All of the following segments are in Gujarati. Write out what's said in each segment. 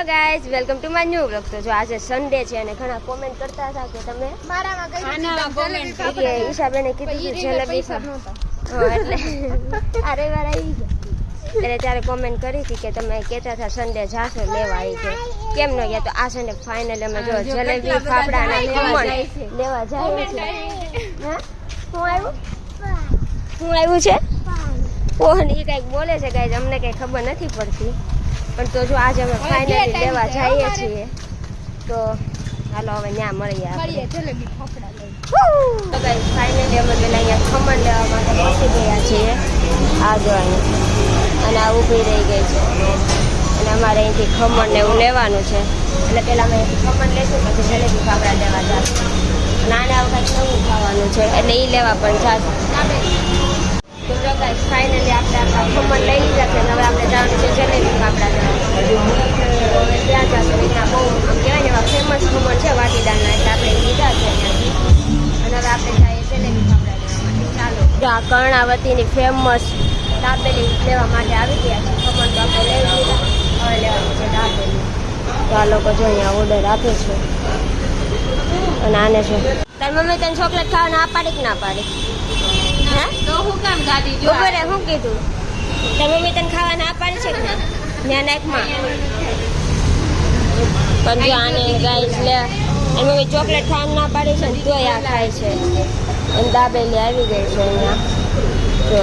Hello guys, welcome to my new vlog. તો જો આજે સન્ડે છે અને ઘણા કોમેન્ટ કરતા હતા કે તમે મારામાં કઈ કે ઈશાબેને કીધું કે જલેબી એટલે આ રવિવાર આવી ગયા એટલે ત્યારે કોમેન્ટ કરી હતી કે તમે કહેતા હતા સન્ડે જાશો લેવા આવી કે કેમ ન ગયા. તો આ સન્ડે ફાઇનલી અમે જો જલેબી ફાફડા અને ખમણ લેવા જઈએ છીએ. હા શું આવ્યું છે? કોણ એ કંઈક બોલે છે ગાઈઝ, અમને કંઈ ખબર નથી પડતી. પણ તો જો આજે અમે ફાઇનલી લેવા જઈએ છીએ. તો હાલો હવે ત્યાં મળીએ આપણે. તો ગાઈઝ ફાઇનલી અમે પેલા અહીંયા ખમણ લેવા માટે પહોંચી ગયા છીએ. આ જો અહીંયા અને આ ઊભી રહી ગઈ છે અને અમારે અહીંથી ખમણ ને એવું લેવાનું છે. એટલે પેલા અમે ખમણ લઈશું પછી જલેબી ફાફડા લેવા જશું. અને આને આવું કંઈક નવું ખાવાનું છે એટલે એ લેવા પણ જશું. તો જો ગાઈઝ ફાઇનલી આપણે આપણા ખમણ લઈ લીધા છે. હવે આપણે જવાનું છે જલેબી ફાફડા લેવા. ત્યાં જશું. એના બહુ આમ કહેવાય ને એવા ફેમસ ખમણ છે વાટીદારના, એટલે આપણે લીધા છે અહીંયાથી. અને હવે આપણે જઈએ જલેબી ફાફડા લેવા માટે. ચાલો આ કર્ણાવતીની ફેમસ દાબેલી લેવા માટે આવી ગયા છે. ખમણ તો આપણે લઈ લીધા, હવે લેવાનું છે દાબેલી. તો આ લોકો જો અહીંયા ઓર્ડર આપે છે. અને આને છે તારી મમ્મી તને ચોકલેટ ખાવા ના પાડી કે ના પાડી? તો હું કામ ગાડી જો બરાબર શું કીધું? તારી મમ્મી તને ખાવા ના પાડી છે કે ના? ત્યાં નાકમાં પણ જો આને ગાઈસ લે એની મમ્મી ચોકલેટ ખાવા ના પાડી છે ને તોય આ ખાય છે. અને દાબેલી આવી ગઈ છે અહીંયા. જો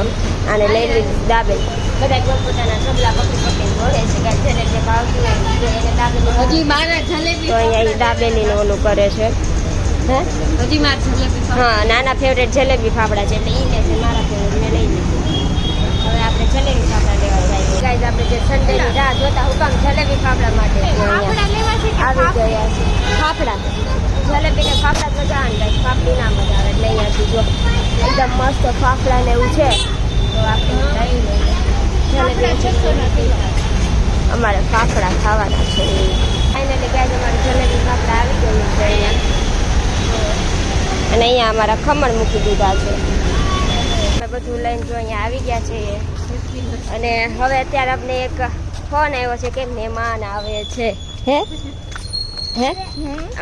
આને લઈ લીધી દાબેલી. બધા પોતપોતાના સબલા પકડી પકડીને ભરે છે. કાંઈ જલેબી ભાવતી હોય તો એને દાબેલી હજી મારા જલેબી તો અહીંયા દાબેલીનું ઓલું કરે છે. હે હજી મારા જલેબી હા, નાના ફેવરેટ જલેબી ફાફડા છે એટલે એ લે છે. મારા ફેવરેટ મેં લઈ લીધું. હવે આપણે જલેબી ફાફડા લેવા જઈએ. ગાઈઝ આપણે જે સન્ડેની રાહ જોતા હું કામ જલેબી ફાફડા માટે આવી ગયા છે. ફાફડા જલેબી ને ફાફડા મજા આવે ને ફાફડી ના મજા આવે એટલે અહીંયાથી જો એકદમ મસ્ત ફાફડા ને એવું છે તો આપણે લઈ લઈએ. જલેબી અમારે ફાફડા ખાવાના છે. ફાઇનલી ગાઈઝ અમારે જલેબી ફાફડા આવી ગયું છે અહીંયા. અને અહીંયા અમારા ખમણ મૂકી દીધા છે. અમે બધું લઈને જો અહીંયા આવી ગયા છીએ. અને હવે અત્યારે અમને એક ફોન આવ્યો છે કે મહેમાન આવે છે. હે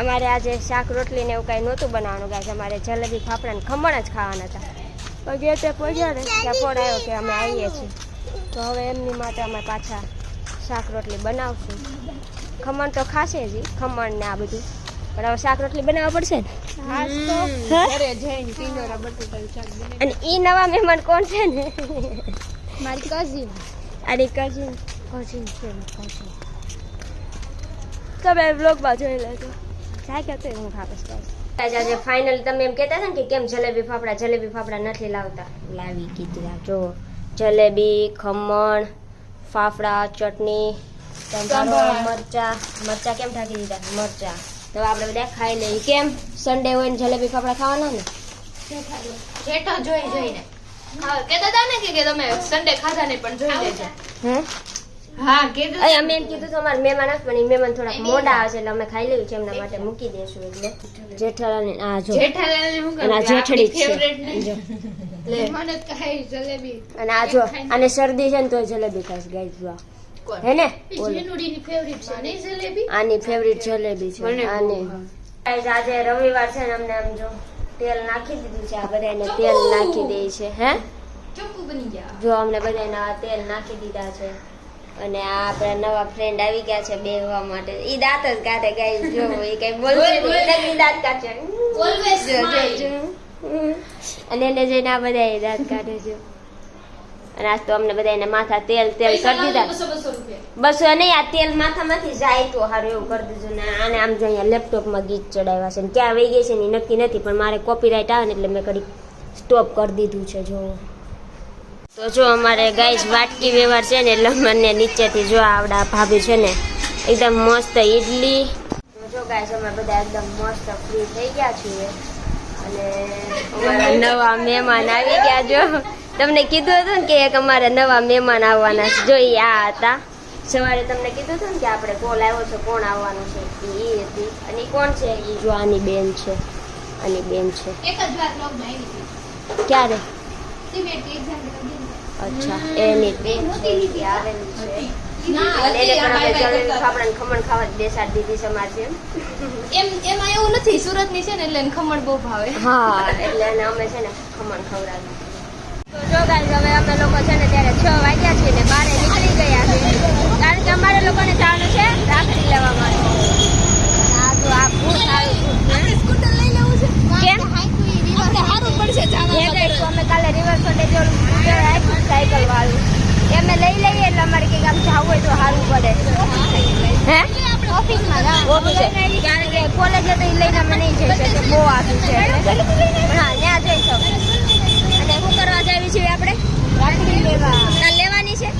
અમારે આજે શાક રોટલી ને એવું કાંઈ નહોતું બનાવવાનું ગાઈસ. અમારે જલેબી ફાફડા ને ખમણ જ ખાવાના હતા. પછી તે પહોંચ્યા ને ત્યાં ફોન આવ્યો કે અમે આવીએ છીએ. તો હવે એમની માટે અમે પાછા શાક રોટલી બનાવશું. ખમણ તો ખાશે જ ખમણ ને આ બધું, પણ હવે શાક રોટલી બનાવવા પડશે ને. અને ઈ નવા મહેમાન કોણ છે ને? મારી કઝિન. આની કઝિન છે. તમે બ્લોગમાં જોઈ લેજો. જાય કે તો હું ખાપસ આજે ફાઇનલ તમે એમ કહેતા હતા ને કે કેમ જલેબી ફાફડા નથી લાવતા. લાવી કીધું. જો જલેબી, ખમણ, ફાફડા, ચટણી, મરચા કેમ ઢાંકી દીધા? મરચા. તો આપણે બધા ખાઈ લઈએ. કેમ સન્ડે હોય ને જલેબી ફાફડા ખાવાના ને? જેઠો જોઈને કહેતા હતા ને કે તમે સન્ડે ખાધા નહીં પણ જોઈ લેજો. હા કીધું. અમે એમ કીધું તો અમારા મહેમાન હતા પણ એ મહેમાન થોડાક મોડા આવે છે એટલે અમે ખાઈ લેવું છે એમના માટે મૂકી દઈશું. એટલે જેઠાલાલ આ જો અને આ જેઠડી છે મને ખાઈ જલેબી. અને આ જો આને શરદી છે ને તો જલેબી ખાઈશ ગાઈસ. જો હે ને જીનુડીની ફેવરિટ છે ને જલેબી. આની ફેવરિટ જલેબી છે આની. ગાઈસ આજે રવિવાર છે ને અમને આમ જો તેલ નાખી દીધું છે. આ બધાને તેલ નાખી દે છે. હે ચોખ્ખું બની ગયા. જો અમને બધાને તેલ નાખી દીધા છે. અને આ આપણા નવા ફ્રેન્ડ આવી ગયા છે બેહવા માટે. ઈ દાંત જ કાઢે ગાઈસ. જો એ કઈ બોલશે નહીં, દાંત કાઢે. ઓલવેઝ અને એને જોઈને આ બધા દાંત કાઢે છે. અને આજ તો અમને બધાને માથા તેલ કરી દીધા. 200 નહીં, આ તેલ માથામાંથી જાય તો સારું એવું કરી દીધું. ને આને આમ જો અહીંયા લેપટોપમાં ગીત ચડાવ્યા છે ને ક્યાં વહી ગઈ છે ને નક્કી નથી, પણ મારે કોપીરાઇટ આવે ને એટલે મેં કડી સ્ટોપ કરી દીધું છે. જો તો જો અમારે ગાઈસ વાટકી વ્યવહાર છે ને એટલે મને નીચેથી જો આવડા ભાભી છે ને એકદમ મસ્ત ઈડલી. જો ગાઈસ અમે બધા એકદમ મસ્ત ફ્રી થઈ ગયા છીએ. અને અમારા નવા મહેમાન આવી ગયા. જો તમને કીધું હતું ને કે એક અમારા નવા મહેમાન આવવાના છે. જો એ આ હતા. સવારે તમને કીધું હતું ને કે આપણે કોલ આવ્યો છે કોણ આવવાનું છે એ હતી. અને કોણ છે? એ જો આની બેન છે. આની બેન છે. એક જ વાર લોકમાં આવી હતી. ક્યારે? સીબીએસઈ એક્ઝામ અચ્છા એની બેન છે આવેલી છે. અને એને પણ આપણે જલેબી ફાફડા ખમણ ખાવા બેસાડી દીધી છે મારે એમાં એવું નથી, સુરતની છે ને એટલે એને ખમણ બહુ ભાવે. હા એટલે એને અમે છે ને ખમણ ખવડાવી. તો જો ગાઈસ હવે અમે લોકો છે ને ત્યારે 6 વાગ્યા છે ને બારે નીકળી ગયા છે કારણ કે અમારે લોકોને જવાનું છે રાખડી લેવા માટે. આ તો આ બહુ સારું આપણે સ્કૂટર લઈ લેવું છે. કેમ આપણે સારું પડશે તો અમે કાલે રિવર ફ્રન્ટે જોડું સ્કૂટર આપ્યું સાયકલ વાળું અમે લઈ લઈએ એટલે અમારે કંઈક આમ જવું હોય તો સારું પડે. હે ઓફિસમાં કારણ કે કોલેજ તો એ લઈને અમે નહીં જઈ શકીએ, બહુ આગળ છે એટલે હા ત્યાં જઈ શકીએ. અને શું કરવા જાવી છીએ આપણે? રાખડી લેવા. લેવાની છે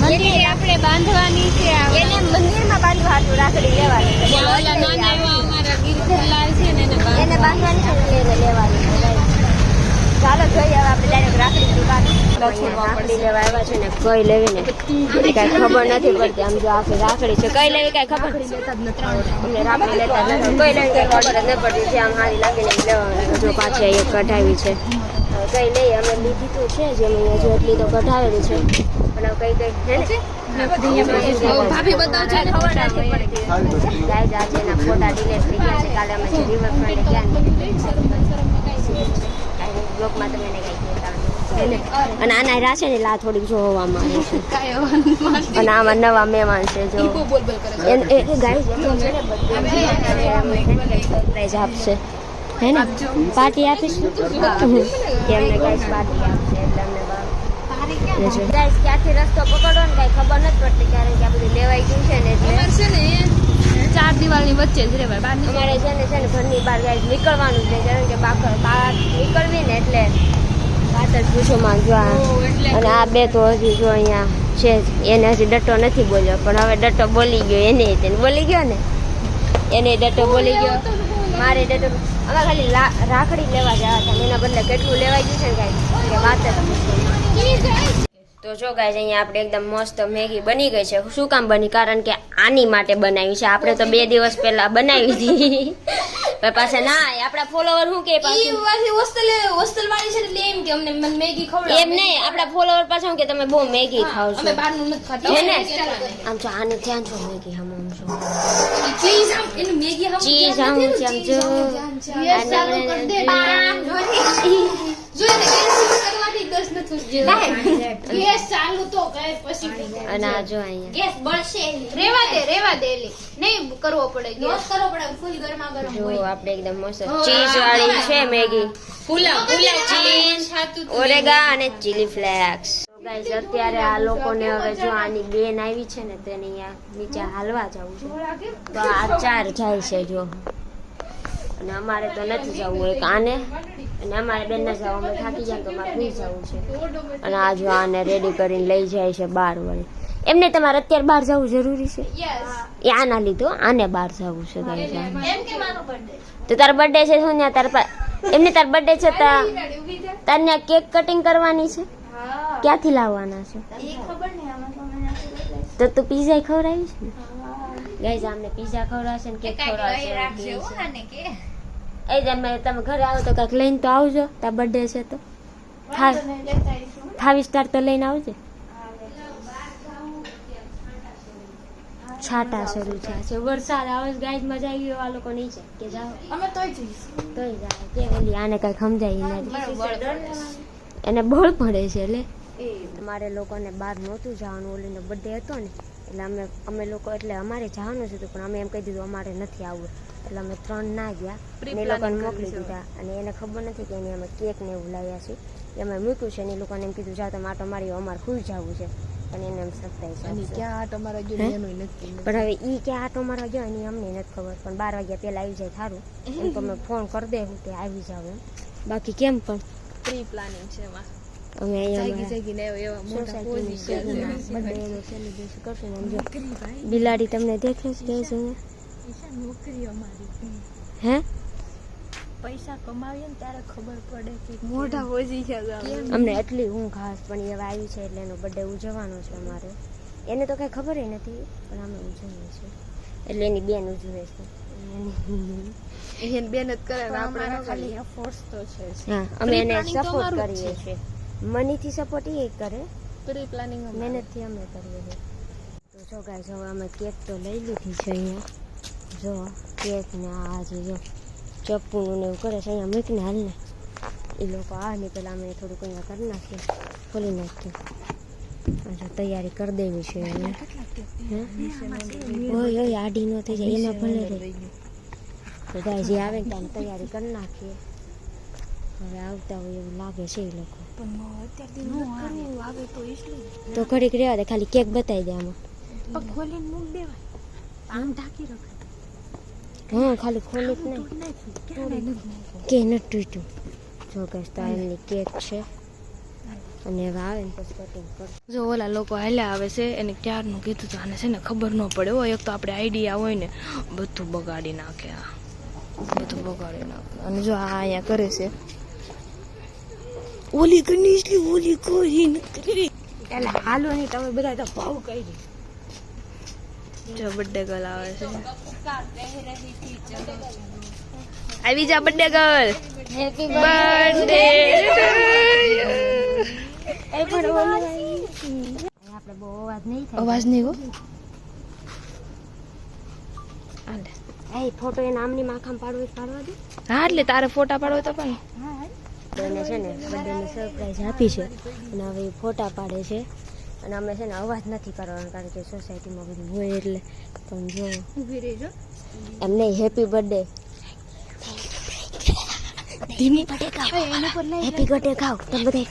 મંદિરે આપણે બાંધવાની છે. એને મંદિરમાં બાંધવા હતું રાખડી લેવાની છે. એને બાંધવાની છે એટલે લેવાની છે. ચાલો જોઈએ હવે આપણે ડાયરેક્ટ રાખડી દુકાન રાખડી લેવા આવ્યા છે ને કઈ લેવી ને કઈ ખબર નથી પડતી. આમ જો આખી રાખડી છે કઈ લેવી કઈ ખબર અમને રાખડી લેતા નથી કઈ લેવી કઈ ખબર જ ન પડતી છે. આમ સારી લાગે ને લેવાની. જો પાછી એક કઢાવી છે કઈ લઈએ અમે લીધી તો છે જે મેં જો એટલી તો કઢાવેલી છે પણ કઈ કઈ છે ને ભાભી બતાવજો ને ખબર નથી પડતી. ગાઈસ આજે એના ફોટા ડિલીટ થઈ ગયા છે. કાલે અમે જે રિવર ફ્રન્ટ ગયા બ્લોકમાં તમે એને કઈ કહેતા અને આના રાશે ને લા થોડીક જોવામાં આવે છે અને આમાં નવા મહેમાન છે જો ગાઈસ સરપ્રાઈઝ આપશે હે ને પાર્ટી આપીશ એમને ગાઈસ પાર્ટી આપશે એટલે અમને ગાઈસ ક્યાંથી રસ્તો પકડો ને કઈ ખબર નથી પડતી કારણ કે આ બધું લેવાઈ ગયું છે ને એટલે છે ને 4 દિવાલની વચ્ચે જ રહેવાય. અમારે છે ને ઘરની બહાર ગાઈસ નીકળવાનું છે કારણ કે બહાર નીકળવી ને એટલે વાત જ પૂછો માં જો અને આ બે તો હજી જો અહીંયા છે એને હજી ડટો નથી બોલ્યો પણ હવે ડટો બોલી ગયો એને બોલી ગયો ને એને ડટો બોલી ગયો મારે ડટો અમે ખાલી રાખડી લેવા જવા હતા એના બદલે કેટલું લેવાઈ ગયું છે ને કાંઈ કે વાત જ પૂછો. તો જો ગાઈસ અહીંયા આપણે એકદમ મસ્ત મેગી બની ગઈ છે. શું કામ બની? કારણ કે આની માટે બનાવી છે. આપણે તો 2 દિવસ પહેલા બનાવી હતી પાછા ના આપણા ફોલોવર શું કે હોસ્ટેલ વાળી છે એટલે એમ કે અમને મેગી ખવડાવો એમ નહીં આપણા ફોલોવર પાછા શું કે તમે બહુ મેગી ખાવ છો અમે બહારનું નથી ખાતા હે ને આમ જો આને ત્યાં જો મેગી હમ જો ચીઝ આમ એનું મેગી હમ ચીઝ આમ જો ચાલુ કર દે જોઈને ગેસ કરવાની 10 નથી ગેસ ચાલુ તો કરે પછી અને આ જો અહીંયા ગેસ બળશે રેવા દે એલી નહીં કરવો પડે ગેસ કરવો પડે ફૂલ ગરમા ગરમ જો હોય. આપણે એકદમ મસ્ત ચીઝ વાળી છે મેગી ફૂલા ચીઝ ઓરેગા અને ચીલી ફ્લેક્સ. ગાઈસ અત્યારે આ લોકોને હવે જો આની બેન આવી છે ને તેને અહીંયા નીચે હાલવા જવું છે તો આ 4 જાય છે જો અને અમારે તો નથી જવું એક આને અને અમારે બેન ના જવું અમે થાકી જાય તો મારે ભૂઈ જવું છે અને આ જો આને રેડી કરીને લઈ જાય છે બહાર વળી. એમને તમારે અત્યારે બહાર જવું જરૂરી છે એ આના લીધો આને બહાર જવું છે ગાઈસ એમ કે મારો બર્થડે તો તારો બર્થડે છે શું તાર એમને તાર બર્થડે છે તાર કેક કટિંગ કરવાની છે ક્યાંથી લાવવાના છે તો તું પીઝા ખવડાવીશ ને ગાઈસ આમને પીઝા ખવડાવશે ને કેક ખવડાવશે એ તમે ઘરે આવો તો કાંઈક લઈને તો આવજો તાર બર્થડે છે તો 5 સ્ટાર તો લઈને આવજો. છાટા શરૂ થયા છે વરસાદ આવે ગાઈસ મજા આવી આ લોકો નહીં છે કે જાઓ અમે તોય જઈશું તોય જાય કે ઓલી આને કઈ સમજાય નથી એને બળ પડે છે એટલે અમારે લોકોને બહાર નહોતું જવાનું ઓલીનો બર્થડે હતો ને એટલે અમે લોકો એટલે અમારે જવાનું જ હતું પણ અમે એમ કહી દીધું અમારે નથી આવવું એટલે અમે 3 ના ગયા એ લોકોને મોકલી દીધા અને એને ખબર નથી કે એને અમે કેક ને એવું લાવ્યા છે એ અમે મૂક્યું છે અને એ લોકોને એમ કીધું જાઓ તમે આટો મારી અમારે ખુશ જવું છે પણ એને એમ સરપ્રાઈઝ પણ હવે ઈ ક્યાં આટો મારવા ગયો એની અમને નથી ખબર પણ 12 વાગ્યા પહેલા આવી જાય સારું એમ તો અમે ફોન કરી દેવું કે આવી જાવ એમ બાકી કેમ પણ પ્રી પ્લાનિંગ છે એમાં અમે બિલાડી તમને દેખે છે હે પૈસા કમાવીએ ને ત્યારે ખબર પડે કે મોઢા ઓછી છે અમને એટલી ઊંઘ ખાસ પણ એ આવી છે એટલે એનો બર્થડે ઉજવવાનો છે અમારે એને તો કઈ ખબર નથી પણ અમે ઉજવીએ છીએ એટલે એની બેન ઉજવે છે એને બેન જ કરે આપણે ખાલી એફર્ટ્સ તો છે હા અમે એને સપોર્ટ કરીએ છીએ મનીથી સપોર્ટ એ કરે પ્રી પ્લાનિંગ મહેનતથી અમે કરીએ છીએ જો ગાઈસ હવે અમે કેક તો લઈ લીધી છે અહીંયા. જો કેક ને આ જે જો ચપ્પુનું ને એવું કરે છે અહીંયા મૂકીને હાલ ને એ લોકો આ ને પેલા અમે થોડુંક અહીંયા કરી નાખીએ, ખોલી નાખીએ. અચ્છા તૈયારી કરી દેવી છે ઓય ઓય આડી ન થઈ જાય એમાં ભલે રહે. તો ગાઈસ જે આવે ને ત્યાં તૈયારી કરી નાખીએ. હવે આવતા હોય એવું લાગે છે એ લોકો. તો ઘડીક રહેવા દે, ખાલી કેક બતાવી દે આમાં. ખોલીને મૂક દેવાય, આમ ઢાંકી રખાય. હા ખાલી ખોલી જ નહીં કે નથી તૂટ્યું. જો ગાઈસ તો એમની કેક છે અને હવે આવે ને પછી કટિંગ કર. જો ઓલા લોકો હાલ્યા આવે છે એને ક્યારનું કીધું તો આને છે ને ખબર ન પડે હોય. એક તો આપણે આઈડિયા હોય ને બધું બગાડી નાખે, આ બધું બગાડી નાખે. અને જો આ અહીંયા કરે છે ઓલી ગણેશ ઓલી કોઈ નથી. એટલે હાલો નહીં, તમે બધા તો ભાવ કરી દે. જો બર્થડે ગર્લ આવે છે. આવી જા બર્થડે ગર્લ. Happy birthday. આપણે બહુ અવાજ નહીં થાય. અવાજ નહીં ગો. હાલે. એ ફોટો એના આમની માખામાં પાડવા દે. હા એટલે તારે ફોટા પાડવા તો પણ તો એને છે ને બર્થડેની સરપ્રાઈઝ આપી છે અને હવે એ ફોટા પાડે છે. અને અમે છે ને અવાજ નથી કરવાનો કારણ કે સોસાયટીમાં બધું હોય એટલે. પણ જો એમ નહીં હેપી બર્થડે ધીમી બર્થડે ગાવ, હેપી બર્થડે ગાવ તમે બધા.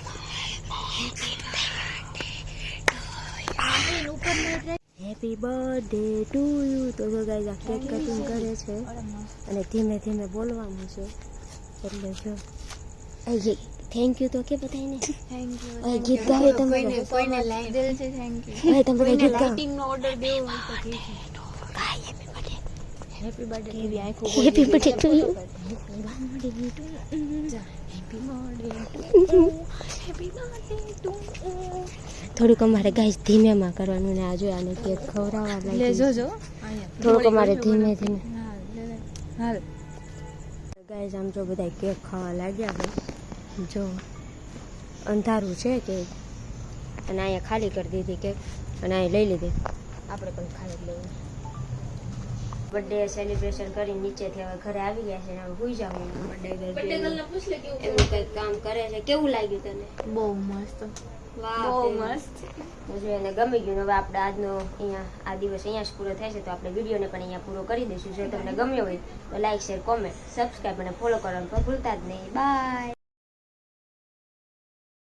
Happy birthday to you. તો જો ગાઈસ આ કેક કટિંગ કરે છે અને ધીમે ધીમે બોલવાનું છે એટલે જો થેન્ક યુ તો કે બધાને થેન્ક યુ. ગીત ગાવે તમે કોઈને લાઈક દિલ છે થેન્ક યુ. હવે તમે બધા ગીત ગાઓ. લાઇટિંગ નો ઓર્ડર દેવો હોય તો કહેજો. હેપી બર્થડે એવી આંખો હેપી બર્થડે ટુ યુ. થોડુંક અમારે ગાઈસ ધીમેમાં કરવાનું ને આ જો આને કેક ખવડાવવા લે લાગી. જોજો થોડુંક અમારે ધીમે ધીમે. હાલ ગાઈસ આમ જો બધા કેક ખાવા લાગ્યા છે. જો અંધારું છે કે અને અહીંયા ખાલી કરી દીધી કેક અને અહીંયા લઈ લીધી. આપણે પણ ખાલી જ લેવું. બર્થડે સેલિબ્રેશન કરી નીચેથી હવે ઘરે આવી ગયા છે ને હવે સુઈ જાવ. બર્થડે ગર્લ પૂછ લે કેવું કંઈક કામ કરે છે. કેવું લાગ્યું તને? બહુ મસ્ત. વાહ બહુ મસ્ત. જો એને ગમી ગયું. હવે આપણે આજનો અહીંયા આ દિવસ અહીંયા જ પૂરો થાય છે તો આપણે વિડીયોને પણ અહીંયા પૂરો કરી દઈશું. જો તમને ગમ્યો હોય તો લાઈક શેર કોમેન્ટ સબસ્ક્રાઈબ અને ફોલો કરવાનું પણ ભૂલતા જ નહીં. બાય.